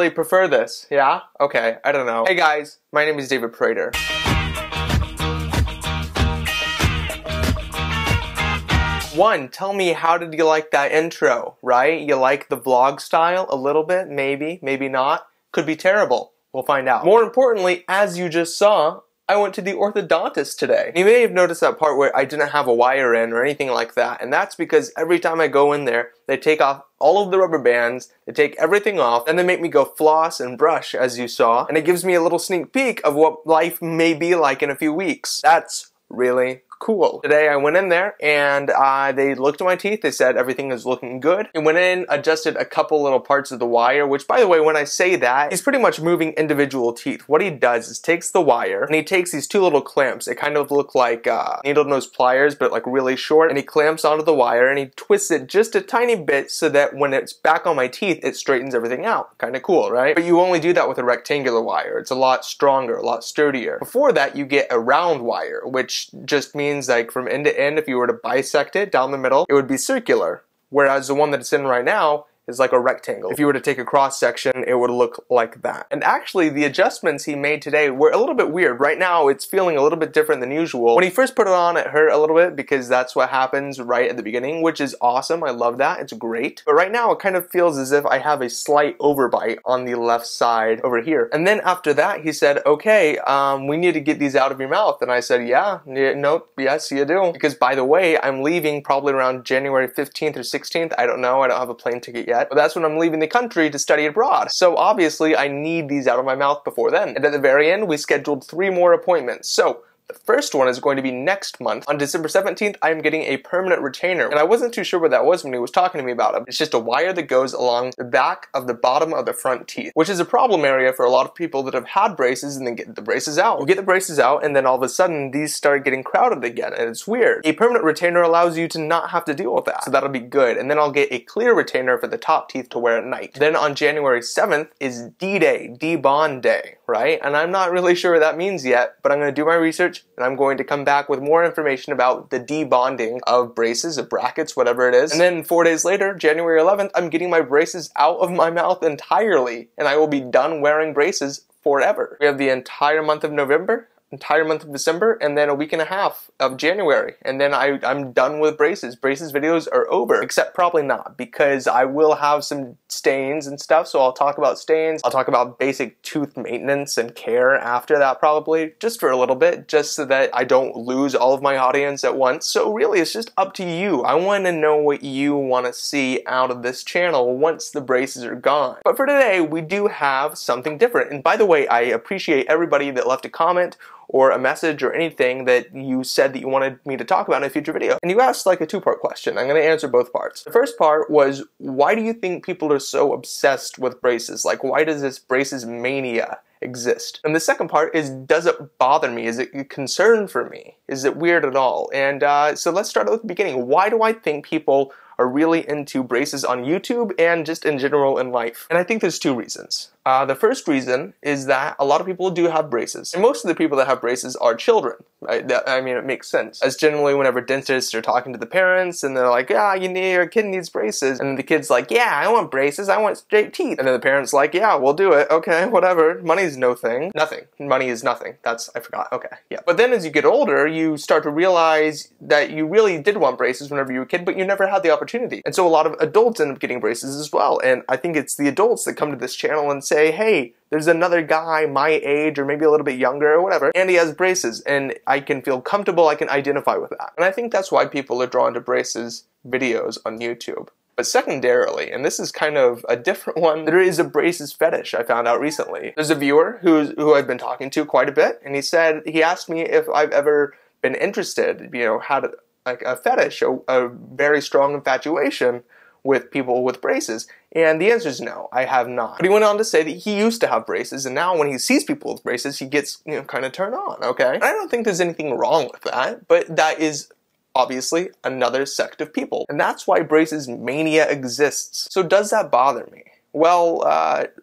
really prefer this, yeah? Okay, I don't know. Hey guys, my name is David Prater. One, tell me, how did you like that intro, right? You like the vlog style a little bit? Maybe, maybe not. Could be terrible. We'll find out. More importantly, as you just saw, I went to the orthodontist today. You may have noticed that part where I didn't have a wire in or anything like that, and that's because every time I go in there, they take off all of the rubber bands, they take everything off, and they make me go floss and brush, as you saw, and it gives me a little sneak peek of what life may be like in a few weeks. That's really cool. Today I went in there and they looked at my teeth. They said everything is looking good. I went in, adjusted a couple little parts of the wire, which, by the way, when I say that, he's pretty much moving individual teeth. What he does is takes the wire and he takes these two little clamps. They kind of look like needle nose pliers, but like really short, and he clamps onto the wire and he twists it just a tiny bit so that when it's back on my teeth, it straightens everything out. Kind of cool, right? But you only do that with a rectangular wire. It's a lot stronger, a lot sturdier. Before that, you get a round wire, which just means like from end to end, if you were to bisect it down the middle, it would be circular. Whereas the one that it's in right now is like a rectangle. If you were to take a cross section, it would look like that. And actually, the adjustments he made today were a little bit weird. Right now, it's feeling a little bit different than usual. When he first put it on, it hurt a little bit because that's what happens right at the beginning, which is awesome. I love that. It's great. But right now, it kind of feels as if I have a slight overbite on the left side over here. And then after that, he said, okay, we need to get these out of your mouth. And I said, yeah, nope, yes, you do. Because by the way, I'm leaving probably around January 15th or 16th. I don't know. I don't have a plane ticket yet. But that's when I'm leaving the country to study abroad. So obviously I need these out of my mouth before then. And at the very end, we scheduled 3 more appointments. So the first one is going to be next month. On December 17th, I'm getting a permanent retainer. And I wasn't too sure what that was when he was talking to me about it. It's just a wire that goes along the back of the bottom of the front teeth, which is a problem area for a lot of people that have had braces and then get the braces out. You get the braces out and then all of a sudden these start getting crowded again, and it's weird. A permanent retainer allows you to not have to deal with that. So that'll be good. And then I'll get a clear retainer for the top teeth to wear at night. Then on January 7th is D-Day, D-Bond Day, right? And I'm not really sure what that means yet, but I'm going to do my research and I'm going to come back with more information about the debonding of braces, of brackets, whatever it is. And then 4 days later, January 11th, I'm getting my braces out of my mouth entirely, and I will be done wearing braces forever. We have the entire month of November, entire month of December, and then a week and a half of January, and then I'm done with braces. Braces videos are over, except probably not, because I will have some stains and stuff, so I'll talk about stains. I'll talk about basic tooth maintenance and care after that probably, just for a little bit, just so that I don't lose all of my audience at once. So really, it's just up to you. I want to know what you want to see out of this channel once the braces are gone. But for today, we do have something different. And by the way, I appreciate everybody that left a comment or a message or anything that you said that you wanted me to talk about in a future video. And you asked like a 2-part question. I'm going to answer both parts. The first part was, why do you think people are so obsessed with braces? Like, why does this braces mania exist? And the second part is, does it bother me? Is it a concern for me? Is it weird at all? And so let's start at the beginning. Why do I think people are really into braces on YouTube and just in general in life? And I think there's 2 reasons. The first reason is that a lot of people do have braces. And most of the people that have braces are children, right? I mean, it makes sense. As generally whenever dentists are talking to the parents and they're like, yeah, your kid needs braces. And the kid's like, yeah, I want braces, I want straight teeth. And then the parent's like, yeah, we'll do it. Okay, whatever. Money's no thing. Nothing. Money is nothing. I forgot. Okay, yeah. But then as you get older, you start to realize that you really did want braces whenever you were a kid, but you never had the opportunity. And so a lot of adults end up getting braces as well. And I think it's the adults that come to this channel and say, hey, there's another guy my age or maybe a little bit younger or whatever, and he has braces, and I can feel comfortable, I can identify with that. And I think that's why people are drawn to braces videos on YouTube. But secondarily, and this is kind of a different one, there is a braces fetish I found out recently. There's a viewer who I've been talking to quite a bit, and he asked me if I've ever been interested, had like a fetish, a very strong infatuation with people with braces. And the answer is no, I have not. But he went on to say that he used to have braces, and now when he sees people with braces, he gets, kind of turned on, okay? And I don't think there's anything wrong with that, but that is obviously another sect of people. And that's why braces mania exists. So does that bother me? Well,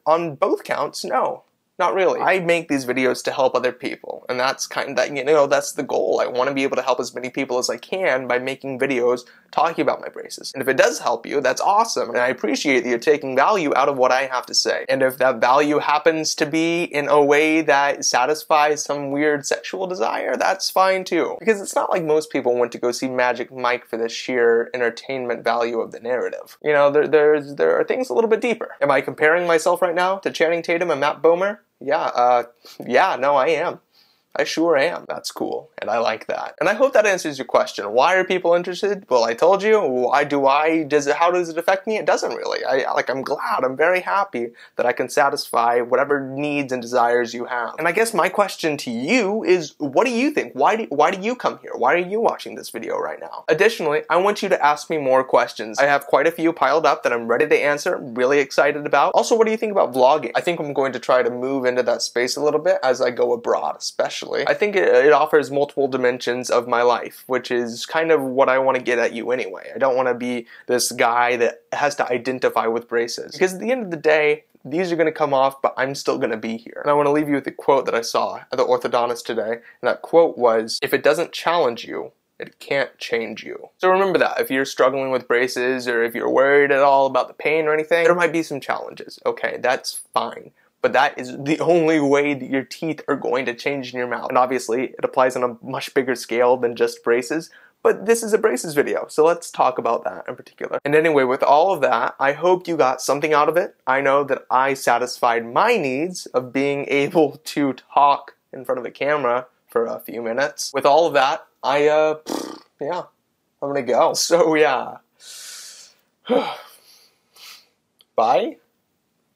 on both counts, no. Not really. I make these videos to help other people, and that's kind of, you know, that's the goal. I want to be able to help as many people as I can by making videos talking about my braces. And if it does help you, that's awesome, and I appreciate that you're taking value out of what I have to say. And if that value happens to be in a way that satisfies some weird sexual desire, that's fine too. Because it's not like most people went to go see Magic Mike for the sheer entertainment value of the narrative. You know, there are things a little bit deeper. Am I comparing myself right now to Channing Tatum and Matt Bomer? Yeah, no, I am. I sure am. That's cool, and I like that. And I hope that answers your question. Why are people interested? Well, I told you. How does it affect me? It doesn't really. I'm glad. I'm very happy that I can satisfy whatever needs and desires you have. And I guess my question to you is, what do you think? Why do you come here? Why are you watching this video right now? Additionally, I want you to ask me more questions. I have quite a few piled up that I'm ready to answer, really excited about. Also, what do you think about vlogging? I think I'm going to try to move into that space a little bit as I go abroad, especially. I think it offers multiple dimensions of my life, which is kind of what I want to get at you anyway. I don't want to be this guy that has to identify with braces. Because at the end of the day, these are going to come off, but I'm still going to be here. And I want to leave you with a quote that I saw at the orthodontist today. And that quote was, "If it doesn't challenge you, it can't change you." So remember that. If you're struggling with braces, or if you're worried at all about the pain or anything, there might be some challenges. Okay, that's fine. But that is the only way that your teeth are going to change in your mouth. And obviously, it applies on a much bigger scale than just braces. But this is a braces video, so let's talk about that in particular. And anyway, with all of that, I hope you got something out of it. I know that I satisfied my needs of being able to talk in front of a camera for a few minutes. With all of that, yeah, I'm gonna go. So yeah. Bye.